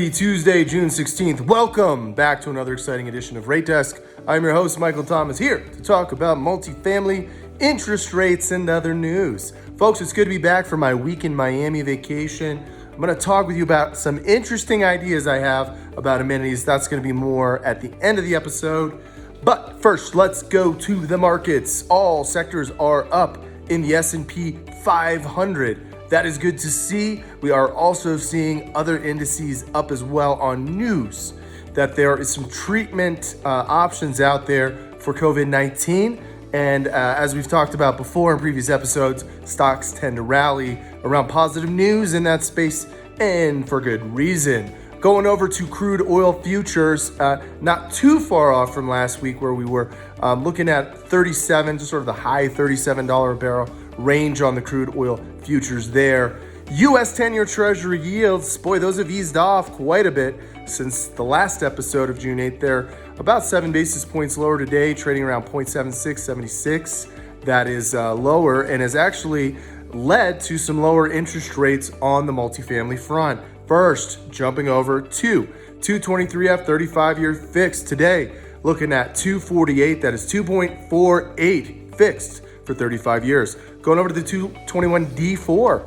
Happy Tuesday, June 16th. Welcome back to another exciting edition of Rate Desk. I'm your host, Michael Thomas, here to talk about multifamily, interest rates, and other news. Folks, it's good to be back from my week in Miami vacation. I'm going to talk with you about some interesting ideas I have about amenities. That's going to be more at the end of the episode. But first, let's go to the markets. All sectors are up in the S&P 500. That is good to see. We are also seeing other indices up as well on news that there is some treatment options out there for COVID-19. And as we've talked about before in previous episodes, stocks tend to rally around positive news in that space, and for good reason. Going over to crude oil futures, not too far off from last week where we were looking at 37, just sort of the high $37 a barrel range on the crude oil futures there. U.S. 10-year Treasury yields, boy, those have eased off quite a bit since the last episode of June 8th. They're about 7 basis points lower today, trading around 0.7676. That is lower and has actually led to some lower interest rates on the multifamily front. First, jumping over to 223F 35-year fixed today, looking at 248. That is 2.48 fixed for 35 years. Going over to the 221 D4,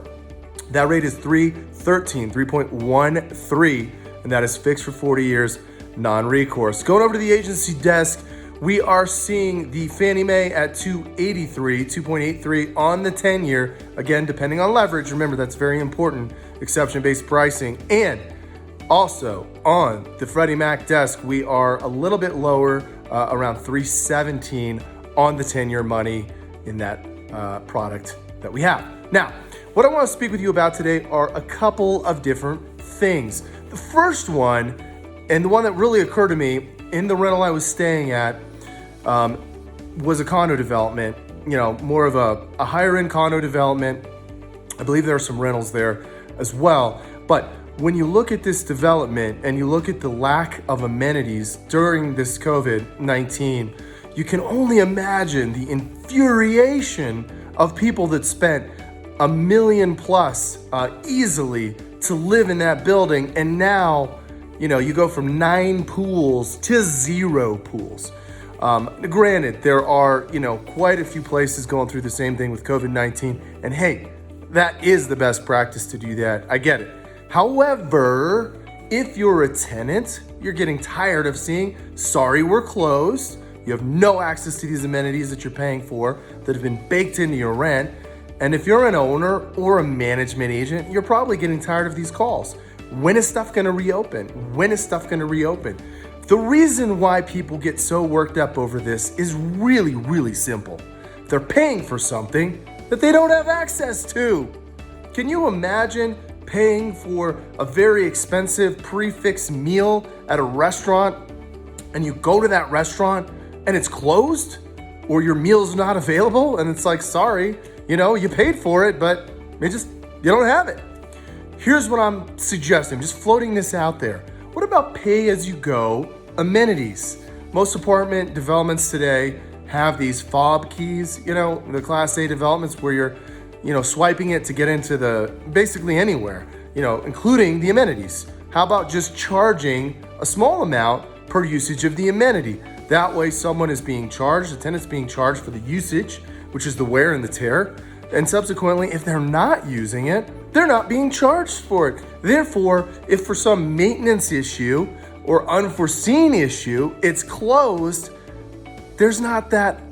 that rate is 3.13, and that is fixed for 40 years, non-recourse. Going over to the agency desk, we are seeing the Fannie Mae at 2.83 on the 10-year. Again, depending on leverage, remember that's very important, exception-based pricing. And also on the Freddie Mac desk, we are a little bit lower, around 3.17 on the 10-year money in that product that we have. Now, what I want to speak with you about today are a couple of different things. The first one, and the one that really occurred to me in the rental I was staying at, was a condo development, more of a higher end condo development. I believe there are some rentals there as well. But when you look at this development and you look at the lack of amenities during this COVID-19, you can only imagine the infuriation of people that spent $1 million plus easily to live in that building. And now, you go from 9 pools to 0 pools. Granted, there are, quite a few places going through the same thing with COVID-19. And hey, that is the best practice to do that. I get it. However, if you're a tenant, you're getting tired of seeing, sorry, we're closed. You have no access to these amenities that you're paying for that have been baked into your rent. And if you're an owner or a management agent, you're probably getting tired of these calls. When is stuff going to reopen? When is stuff going to reopen? The reason why people get so worked up over this is really, really simple. They're paying for something that they don't have access to. Can you imagine paying for a very expensive prefix meal at a restaurant and you go to that restaurant and it's closed or your meal's not available and it's like, sorry, you paid for it, but you don't have it. Here's what I'm suggesting, just floating this out there. What about pay-as-you-go amenities? Most apartment developments today have these fob keys, the Class A developments where you're, swiping it to get into basically anywhere, including the amenities. How about just charging a small amount per usage of the amenity? That way someone is being charged, the tenant's being charged for the usage, which is the wear and the tear. And subsequently, if they're not using it, they're not being charged for it. Therefore, if for some maintenance issue or unforeseen issue, it's closed, there's not that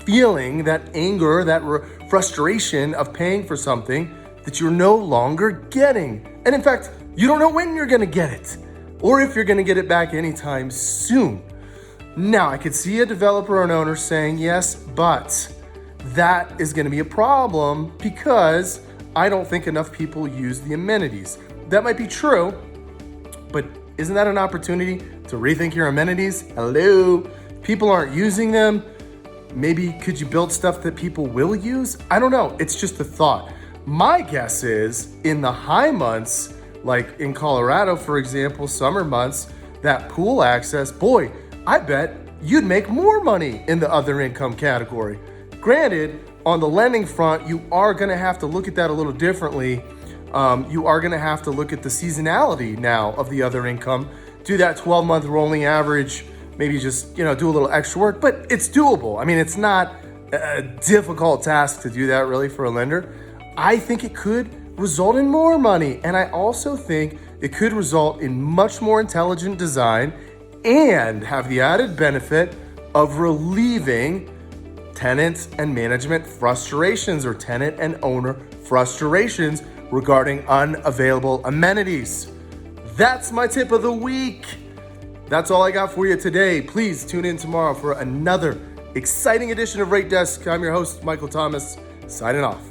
feeling, that anger, that frustration of paying for something that you're no longer getting. And in fact, you don't know when you're gonna get it or if you're gonna get it back anytime soon. Now, I could see a developer or an owner saying, yes, but that is going to be a problem because I don't think enough people use the amenities. That might be true, but isn't that an opportunity to rethink your amenities? Hello, people aren't using them. Maybe could you build stuff that people will use? I don't know. It's just a thought. My guess is in the high months, like in Colorado, for example, summer months, that pool access, boy, I bet you'd make more money in the other income category. Granted, on the lending front, you are going to have to look at that a little differently you are going to have to look at the seasonality now of the other income, do that 12-month rolling average, maybe just, do a little extra work, but it's doable. I mean, it's not a difficult task to do that really for a lender. I think it could result in more money. And I also think it could result in much more intelligent design and have the added benefit of relieving tenants and management frustrations or tenant and owner frustrations regarding unavailable amenities. That's my tip of the week. That's all I got for you today. Please tune in tomorrow for another exciting edition of Rate Desk. I'm your host, Michael Thomas, signing off.